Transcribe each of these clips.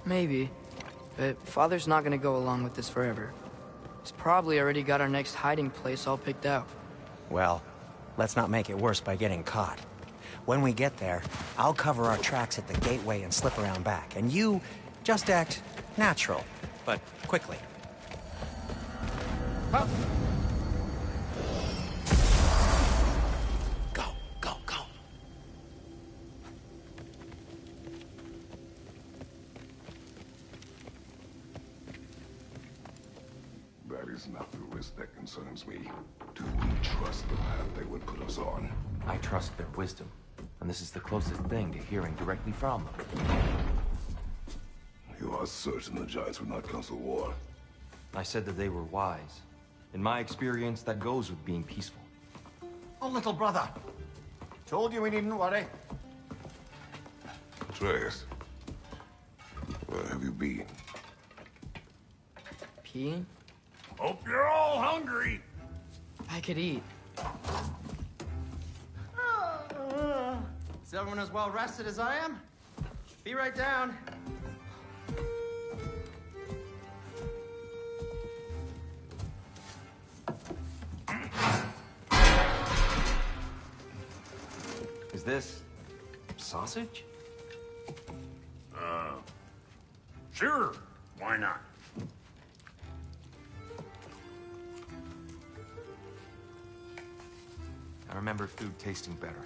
Maybe. But Father's not gonna go along with this forever. He's probably already got our next hiding place all picked out. Well, let's not make it worse by getting caught. When we get there, I'll cover our tracks at the gateway and slip around back. And you just act natural, but quickly. Huh? Go, go, go. That is not the risk that concerns me. Do we trust the path they would put us on? I trust their wisdom, and this is the closest thing to hearing directly from them. You are certain the Giants would not counsel war? I said that they were wise. In my experience, that goes with being peaceful. Oh, little brother. Told you we needn't worry. Atreus, where have you been? Peeing? Hope you're all hungry. I could eat. Is everyone as well rested as I am? Be right down. Is this sausage? Sure. Why not? I remember food tasting better.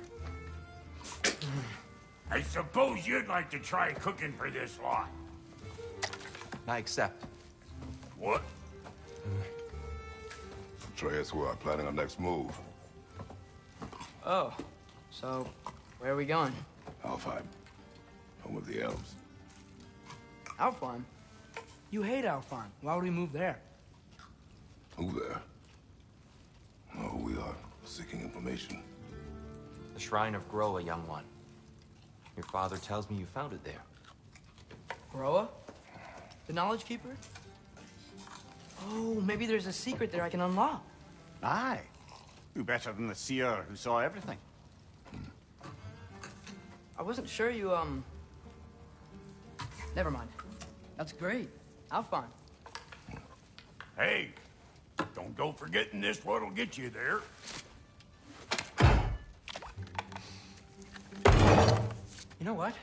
I suppose you'd like to try cooking for this lot. I accept. What? Atreus, we are planning our next move. Oh, so where are we going? Alfheim, home of the elves. Alfheim? You hate Alfheim. Why would we move there? Who there? Oh, we are seeking information. The Shrine of Groa, young one. Your father tells me you found it there. Groa? The Knowledge Keeper? Oh, maybe there's a secret there I can unlock. Aye. Who better than the seer who saw everything? I wasn't sure you, Never mind. That's great. Alfheim. Hey, don't go forgetting this what'll get you there. You know what?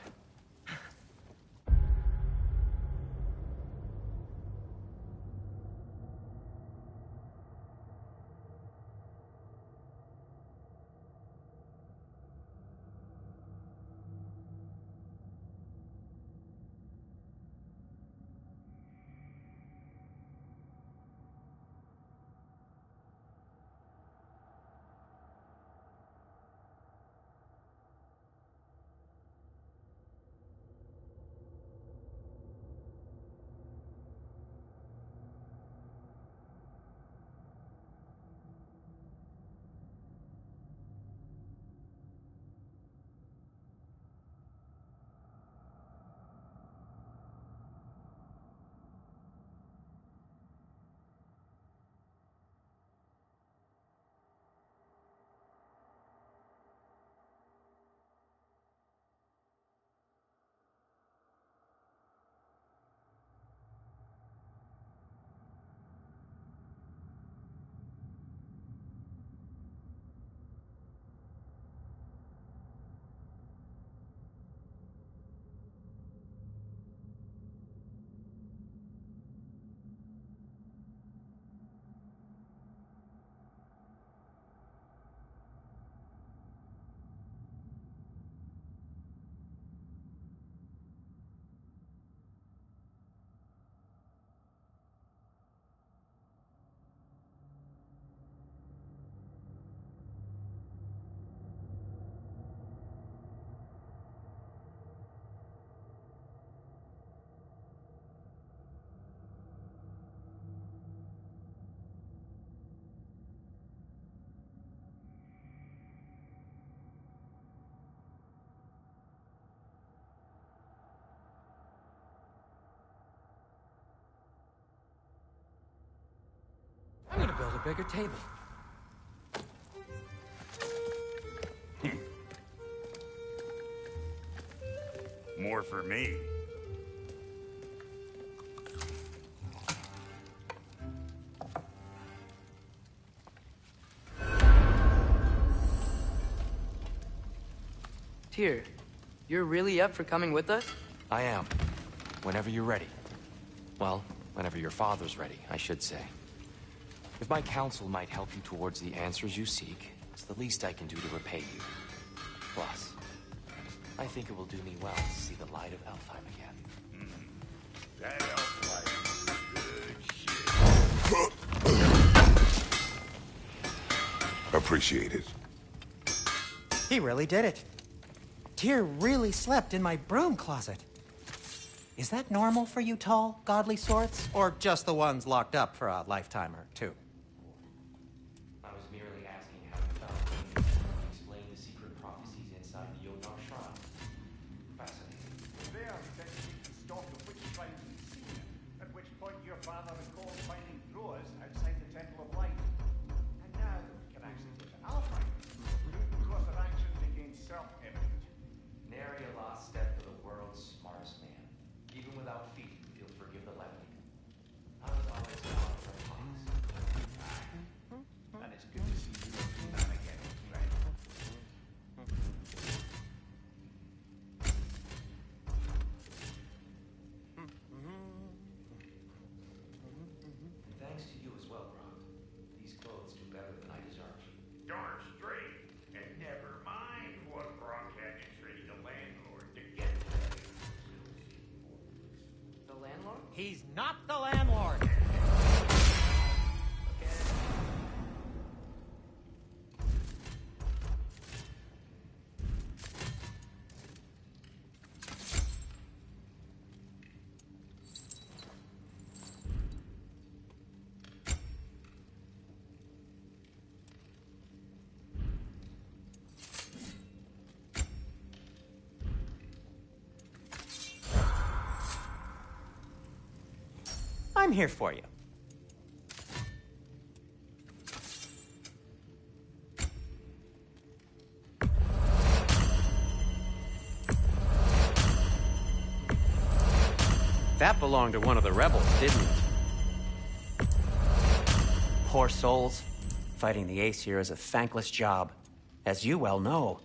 I'm gonna build a bigger table. More for me. Tyr, you're really up for coming with us? I am. Whenever you're ready. Well, whenever your father's ready, I should say. If my counsel might help you towards the answers you seek, it's the least I can do to repay you. Plus, I think it will do me well to see the light of Elfheim again. That Elfheim is good shit. Appreciate it. He really did it. Tyr really slept in my broom closet. Is that normal for you tall, godly sorts? Or just the ones locked up for a lifetime or two? I was merely asking how you felt when you explained the secret prophecies inside the Jotnar Shrine. Fascinating. There, that you can stop the witch shrine in Sea, at which point your father recalled finding growers outside the Temple of Light. And now that we can actually get to Alfheim, the root course of action became self-evident. Nary a lost step for the world's smartest man. Even without feet, he'll forgive the levity. I was always down for a pause. And it's good to see you do that again, right? And thanks to you as well, Grant. These clothes do better than I deserve. Darn straight. And never mind what Brock had to trade the landlord to get The landlord? He's not the landlord! I'm here for you. That belonged to one of the rebels, didn't it? Poor souls. Fighting the Aesir is a thankless job, as you well know.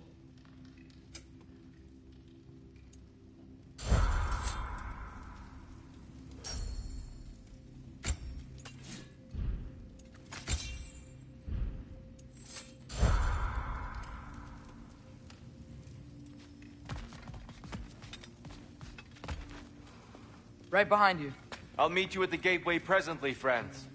Right behind you. I'll meet you at the gateway presently, friends.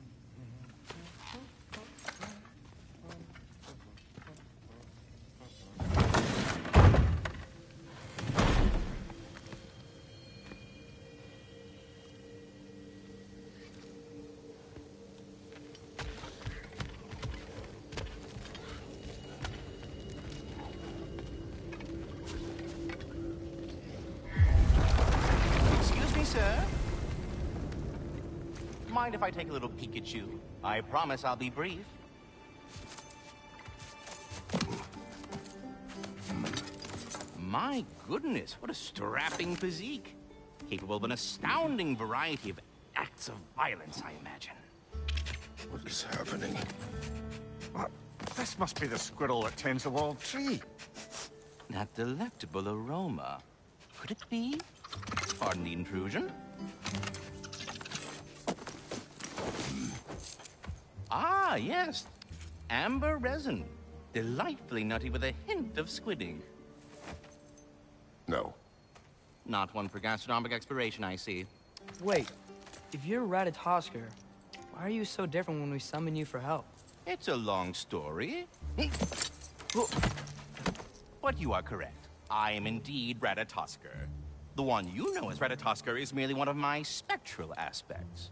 Excuse me, sir. Mind if I take a little peek at you? I promise I'll be brief. My goodness, what a strapping physique. Capable of an astounding variety of acts of violence, I imagine. What is happening? This must be the squirrel that tends the walled tree. That delectable aroma. Could it be? Pardon the intrusion. Ah, yes. Amber resin. Delightfully nutty with a hint of squidding. No. Not one for gastronomic exploration, I see. Wait, if you're Ratatosker, why are you so different when we summon you for help? It's a long story. But you are correct. I am indeed Ratatosker. The one you know as Ratatosker is merely one of my spectral aspects.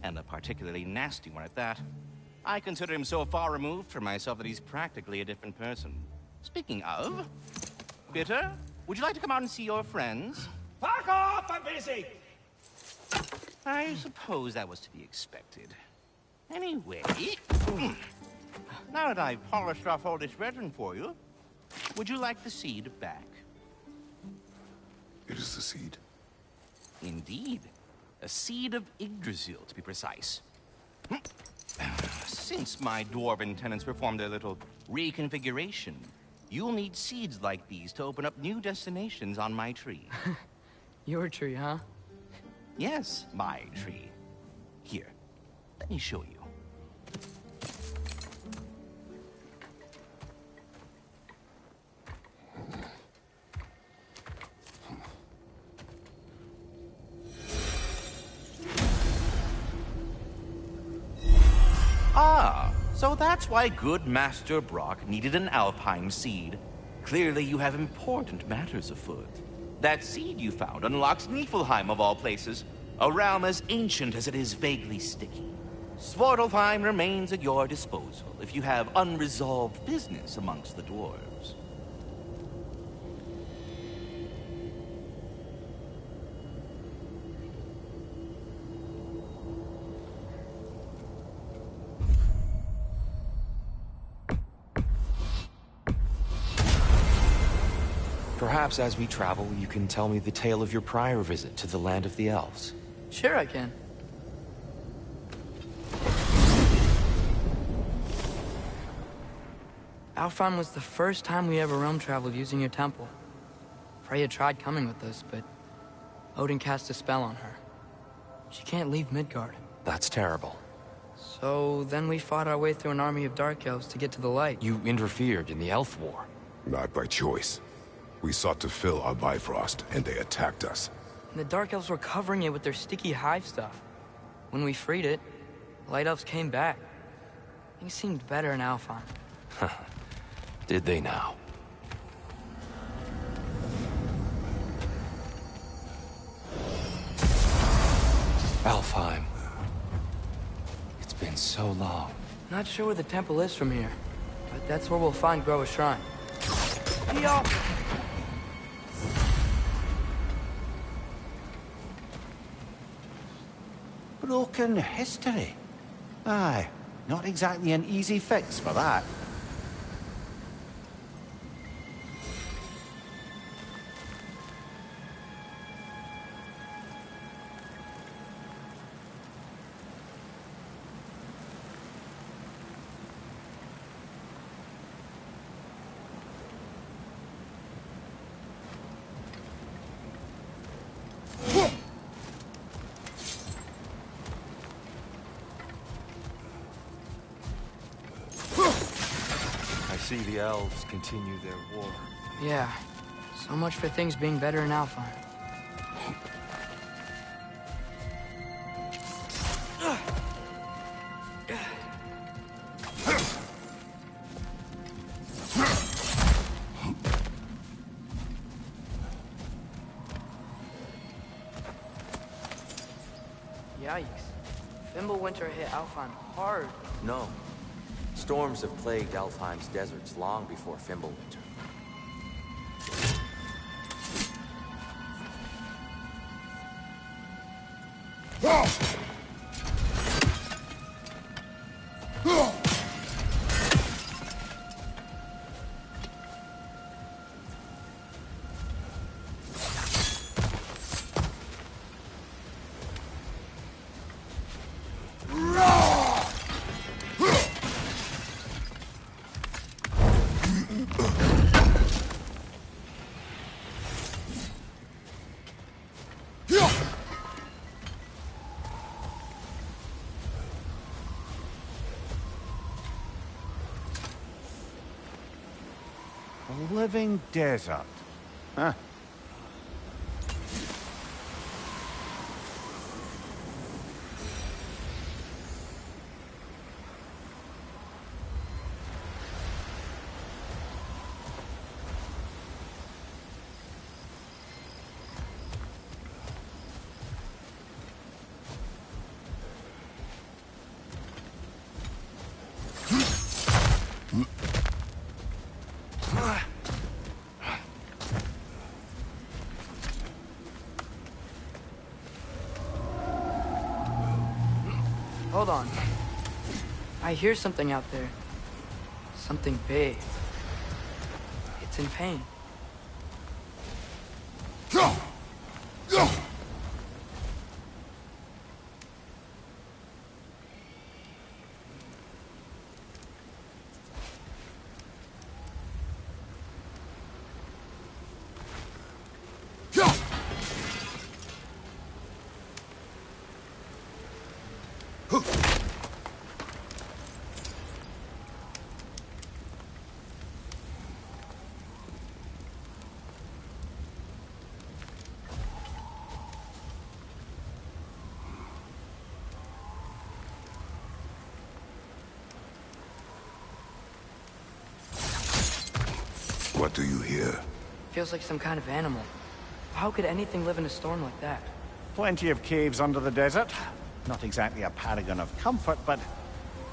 And a particularly nasty one at that. I consider him so far removed from myself that he's practically a different person. Speaking of... Bitter, would you like to come out and see your friends? Fuck off! I'm busy! I suppose that was to be expected. Anyway... now that I've polished off all this resin for you, would you like the seed back? It is the seed. Indeed. A seed of Yggdrasil, to be precise. Since my dwarven tenants performed their little reconfiguration, You'll need seeds like these to open up new destinations on my tree. Your tree, huh? Yes, my tree. Here, let me show you. Ah, so that's why good Master Brock needed an Alpine seed. Clearly you have important matters afoot. That seed you found unlocks Niflheim of all places, a realm as ancient as it is vaguely sticky. Svartalfheim remains at your disposal if you have unresolved business amongst the dwarves. Perhaps as we travel, you can tell me the tale of your prior visit to the land of the elves. Sure I can. Alfheim was the first time we ever realm traveled using your temple. Freya tried coming with us, but Odin cast a spell on her. She can't leave Midgard. That's terrible. So then we fought our way through an army of dark elves to get to the light. You interfered in the elf war. Not by choice. We sought to fill our Bifrost, and they attacked us. And the dark elves were covering it with their sticky hive stuff. When we freed it, the light elves came back. Things seemed better in Alfheim. Did they now? Alfheim. It's been so long. Not sure where the temple is from here, but that's where we'll find Groa's shrine. Yo! Broken history. Aye, not exactly an easy fix for that. I see the elves continue their war. Yeah, so much for things being better in Alfheim. Yikes. Fimbulwinter hit Alfheim hard. No. Storms have plagued Alfheim's deserts long before Fimbulwinter. A living desert. Huh. Hold on. I hear something out there. Something big. It's in pain. What do you hear? Feels like some kind of animal. How could anything live in a storm like that? Plenty of caves under the desert. Not exactly a paragon of comfort, but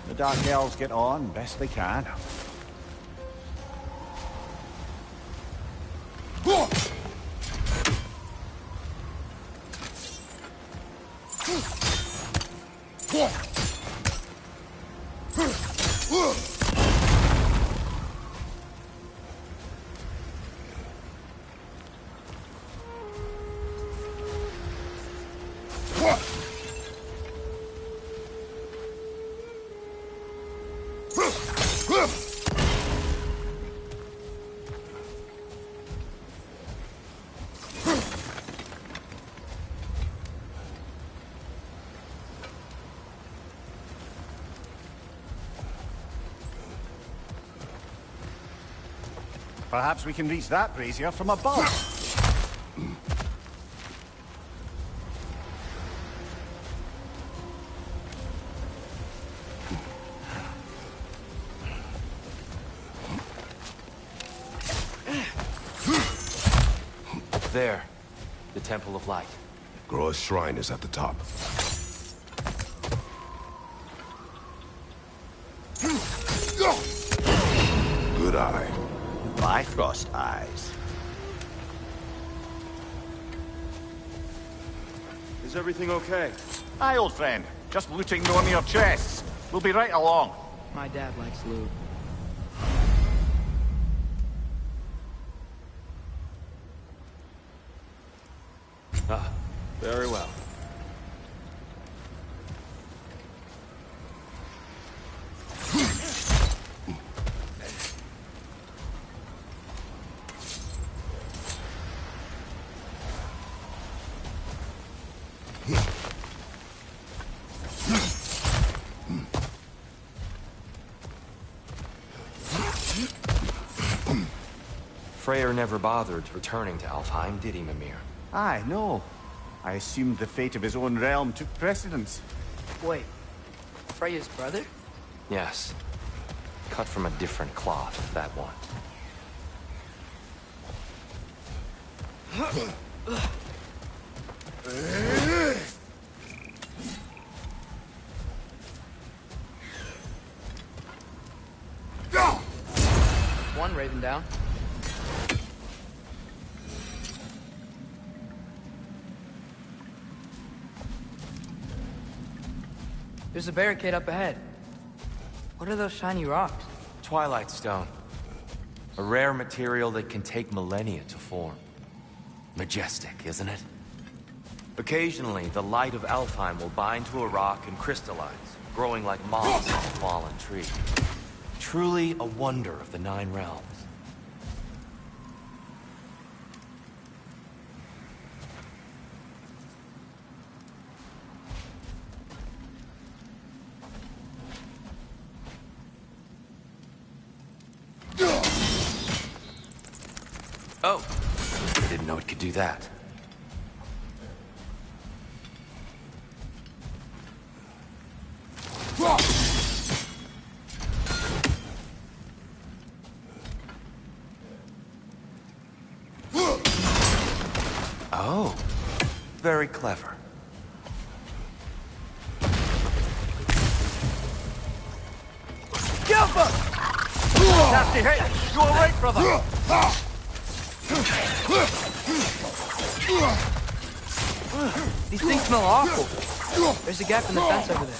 the Dark Elves get on best they can. Perhaps we can reach that brazier from above. There. The Temple of Light. Groa's shrine is at the top. Good eye. Bifrost eyes. Is everything okay? Aye, old friend. Just looting no mere chests. We'll be right along. My dad likes loot. Ah, very well. Freyr never bothered returning to Alfheim, did he, Mimir? Aye, no. I assumed the fate of his own realm took precedence. Wait, Freya's brother? Yes. Cut from a different cloth, that one. One raven down. There's a barricade up ahead. What are those shiny rocks? Twilight Stone. A rare material that can take millennia to form. Majestic, isn't it? Occasionally, the light of Alfheim will bind to a rock and crystallize, growing like moss on a fallen tree. Truly a wonder of the Nine Realms. Oh, I didn't know it could do that. Oh, very clever. Nasty hit! You all right, brother? These things smell awful. There's a gap in the fence over there.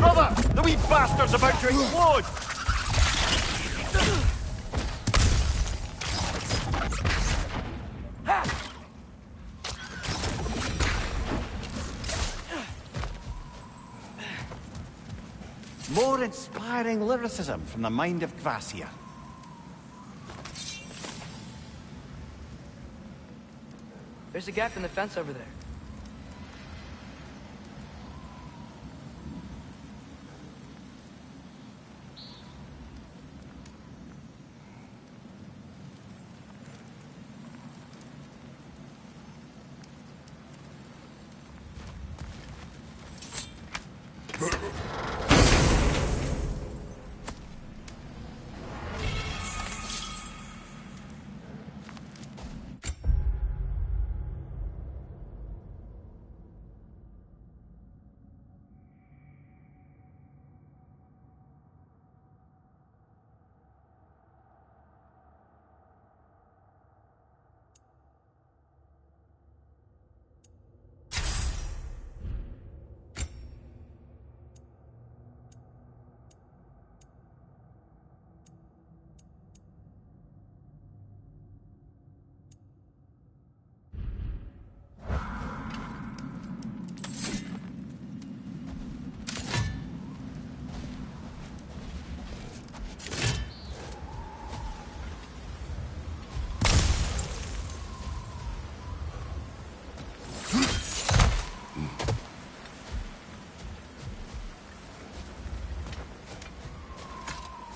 Brother! The wee bastard's about to explode! More inspiring lyricism from the mind of Kvasir. There's a gap in the fence over there.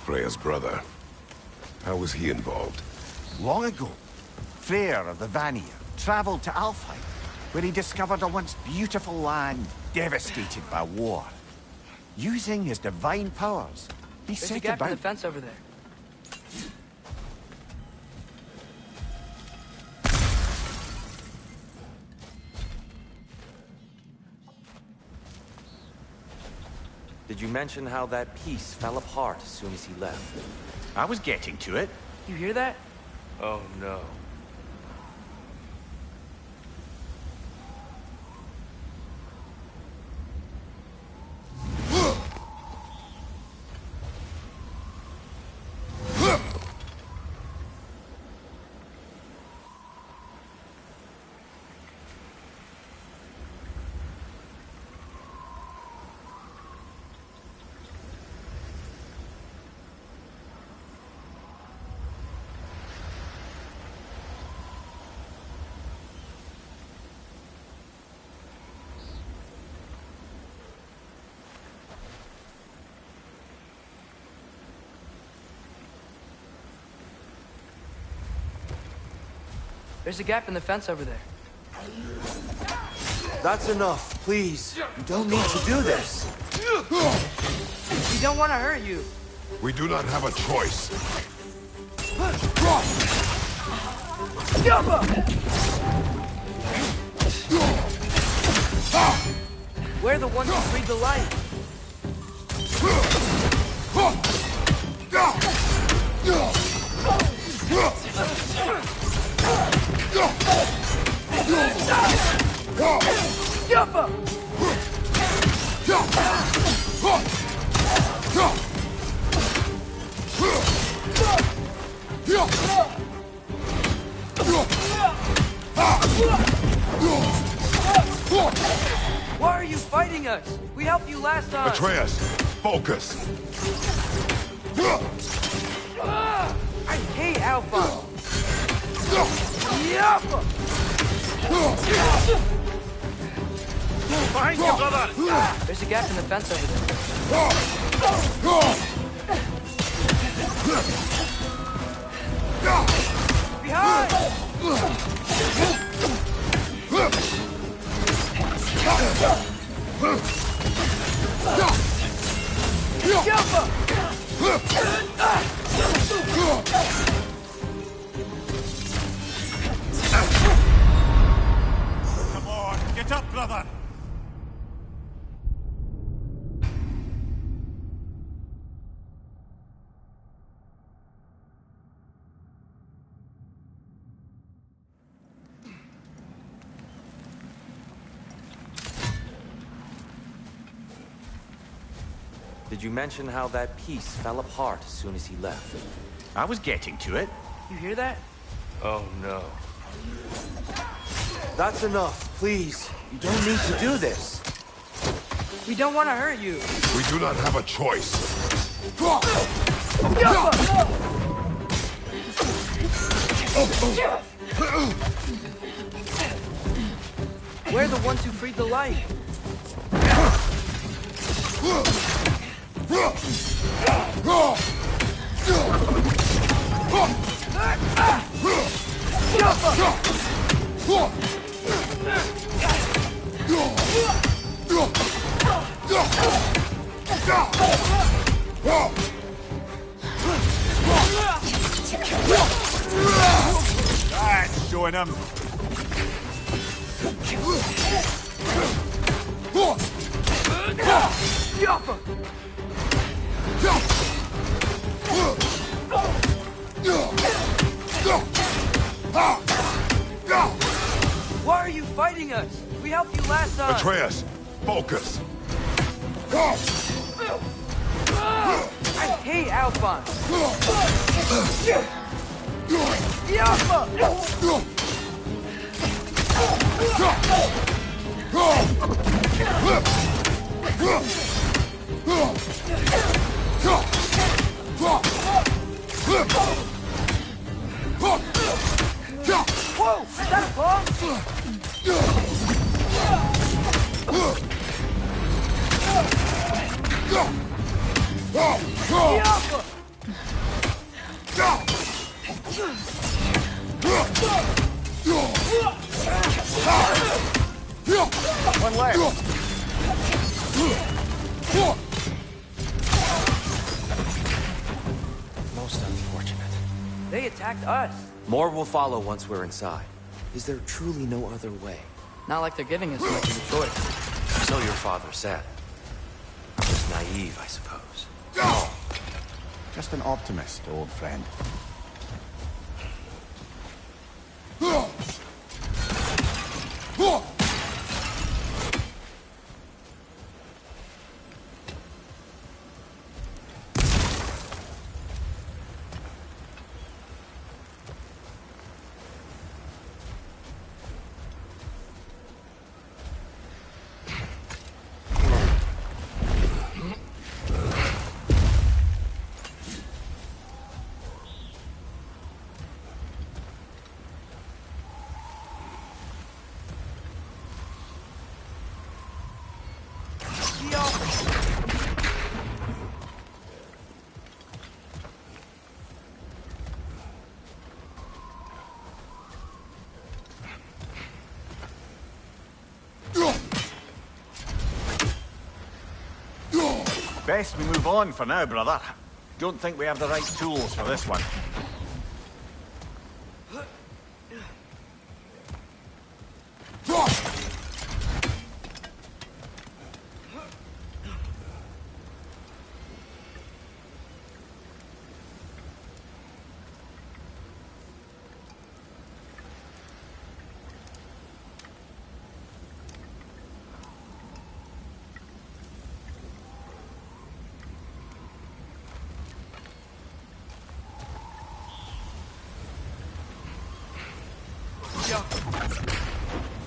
Freya's brother. How was he involved? Long ago, Freyr of the Vanir traveled to Alfheim, where he discovered a once beautiful land devastated by war. Using his divine powers, he There's a set gap in the about... fence over there. Did you mention how that piece fell apart as soon as he left? I was getting to it. You hear that? Oh no. There's a gap in the fence over there. That's enough, please. You don't need to do this. We don't want to hurt you. We do not have a choice. We're the ones who freed the light. Why are you fighting us? We helped you last time. Atreus, focus. I hate Alpha. Behind you, brother! There's a gap in the fence over there. Behind! Come on, get up, brother! Did you mention how that piece fell apart as soon as he left? I was getting to it. You hear that? Oh, no. That's enough, please. You don't need to do this. We don't want to hurt you. We do not have a choice. We're the ones who freed the light. That's showing him. Why are you fighting us? We helped you last time. Atreus, focus. I hate Alphonse. Whoa! Is that a bomb? One left. Most unfortunate. They attacked us. More will follow once we're inside. Is there truly no other way? Not like they're giving us much of a choice. So your father said. I was naive, I suppose. Just an optimist, old friend. Best we move on for now, brother. Don't think we have the right tools for this one.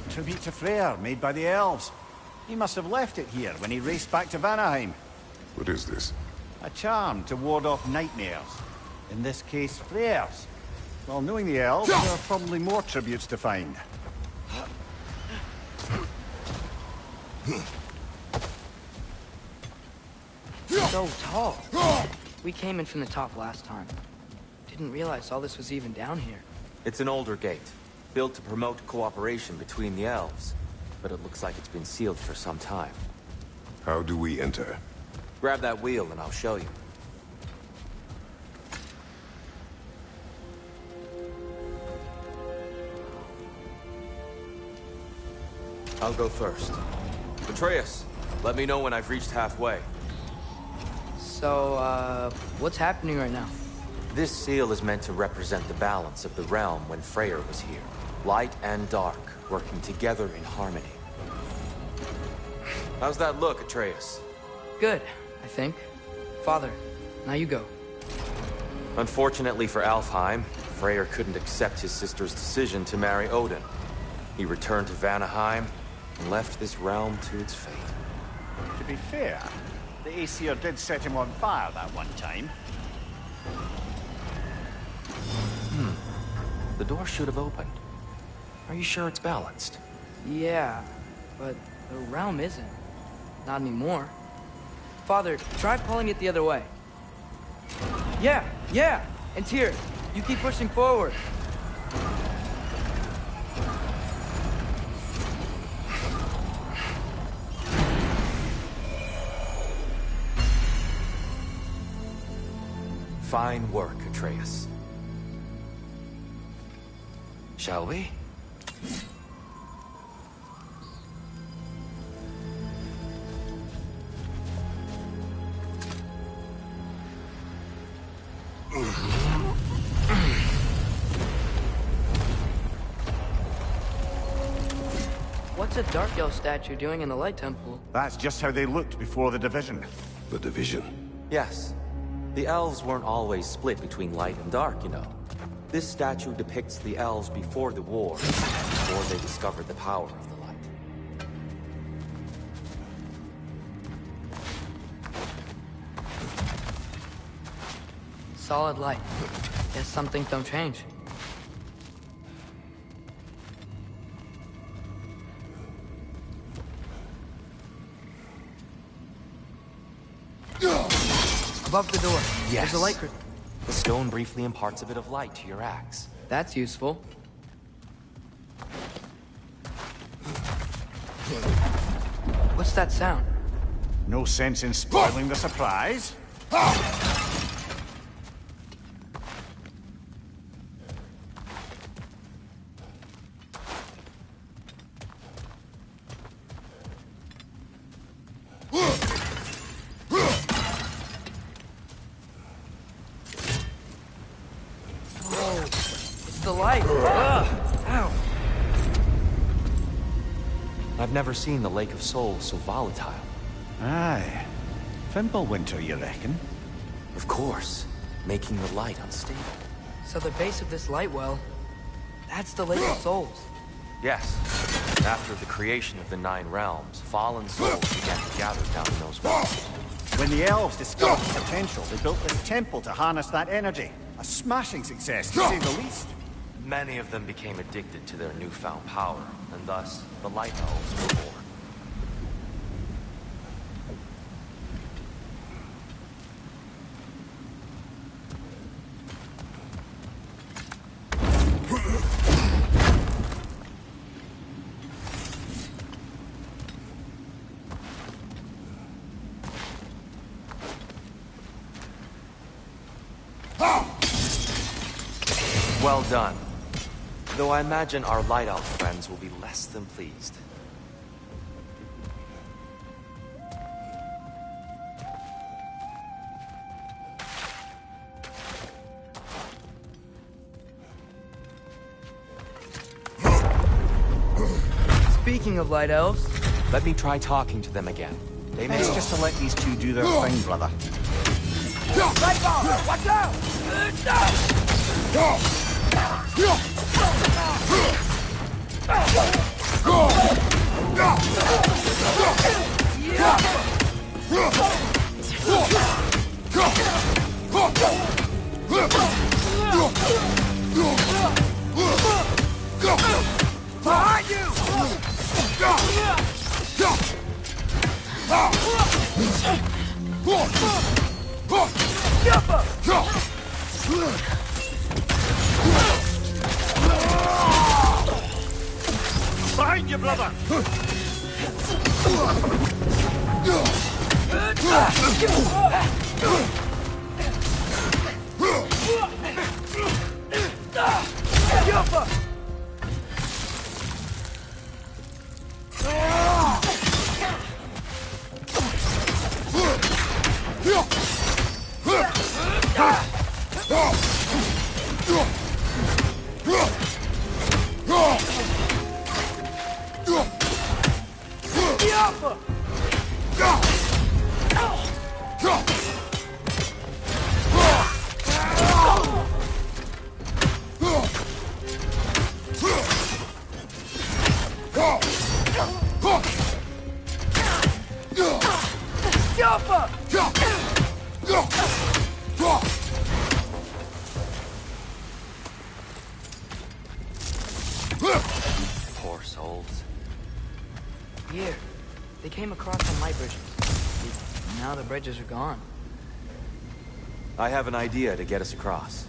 Tribute to Freyr, made by the elves. He must have left it here when he raced back to Vanaheim. What is this? A charm to ward off nightmares. In this case, Freyr's. Well, knowing the elves, there are probably more tributes to find. So tall. We came in from the top last time. Didn't realize all this was even down here. It's an older gate, built to promote cooperation between the elves. But it looks like it's been sealed for some time. How do we enter? Grab that wheel and I'll show you. I'll go first. Atreus, let me know when I've reached halfway. So, what's happening right now? This seal is meant to represent the balance of the realm when Freyr was here. Light and dark, working together in harmony. How's that look, Atreus? Good, I think. Father, now you go. Unfortunately for Alfheim, Freyr couldn't accept his sister's decision to marry Odin. He returned to Vanaheim and left this realm to its fate. To be fair, the Aesir did set him on fire that one time. The door should have opened. Are you sure it's balanced? Yeah, but the realm isn't. Not anymore. Father, try pulling it the other way. Yeah! And Tyr, you keep pushing forward. Fine work, Atreus. Shall we? What's a Dark Elf statue doing in the Light Temple? That's just how they looked before the division. The division. Yes. The elves weren't always split between light and dark, you know. This statue depicts the elves before the war, before they discovered the power of the light. Solid light. Guess some things don't change. Above the door. Yes. There's a light crystal. The stone briefly imparts a bit of light to your axe. That's useful. What's that sound? No sense in spoiling the surprise. It's the light. Ow. I've never seen the Lake of Souls so volatile. Aye. Fimbulwinter, you reckon? Of course, making the light unstable. So the base of this light well, that's the Lake of Souls. Yes. After the creation of the Nine Realms, fallen souls began to gather down in those wells. When the elves discovered the potential, they built this temple to harness that energy. A smashing success, to say the least. Many of them became addicted to their newfound power, and thus, the Light Elves were born. Well done. Though I imagine our Light Elf friends will be less than pleased. Speaking of light elves, Let me try talking to them again. They may... It's just to let these two do their thing, brother. Light ball! Watch out! Behind you! Behind you, brother! came across some light bridges. Now the bridges are gone. I have an idea to get us across.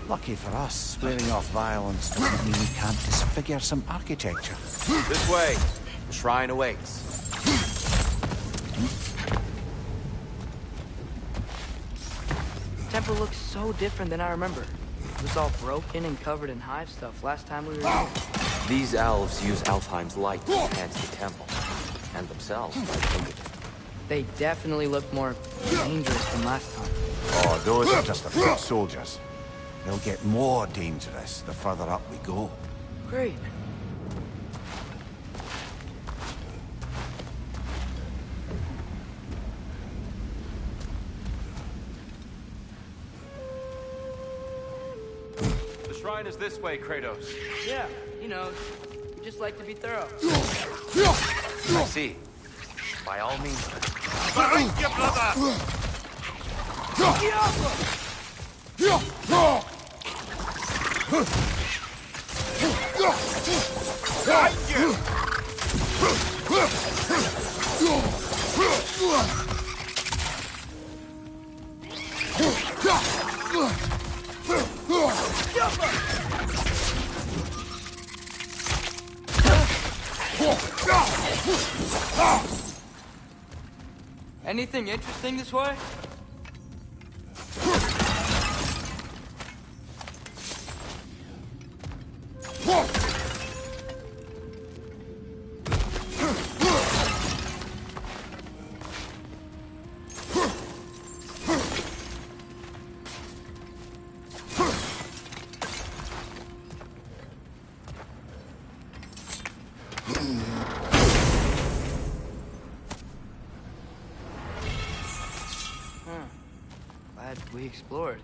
Lucky for us, swearing off violence doesn't mean we can't disfigure some architecture. This way. The shrine awaits. The temple looks so different than I remember. It was all broken and covered in hive stuff last time we were here. These elves use Alfheim's light to enhance the temple. And themselves, by the look of it. They definitely look more dangerous than last time. Oh, those are just a few soldiers. They'll get more dangerous the further up we go. Great. The shrine is this way, Kratos. Yeah, you know, we just like to be thorough. I see. By all means. Anything interesting this way? Glad we explored.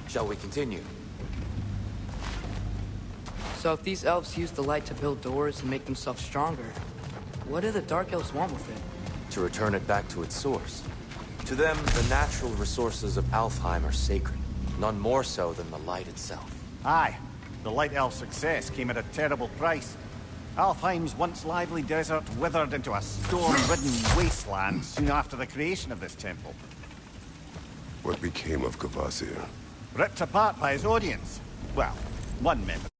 Shall we continue? So if these elves use the light to build doors and make themselves stronger, what do the Dark Elves want with it? To return it back to its source. To them, the natural resources of Alfheim are sacred, none more so than the light itself. Aye, the Light Elf's success came at a terrible price. Alfheim's once lively desert withered into a storm-ridden wasteland soon after the creation of this temple. What became of Kvasir? Ripped apart by his audience. Well, one member.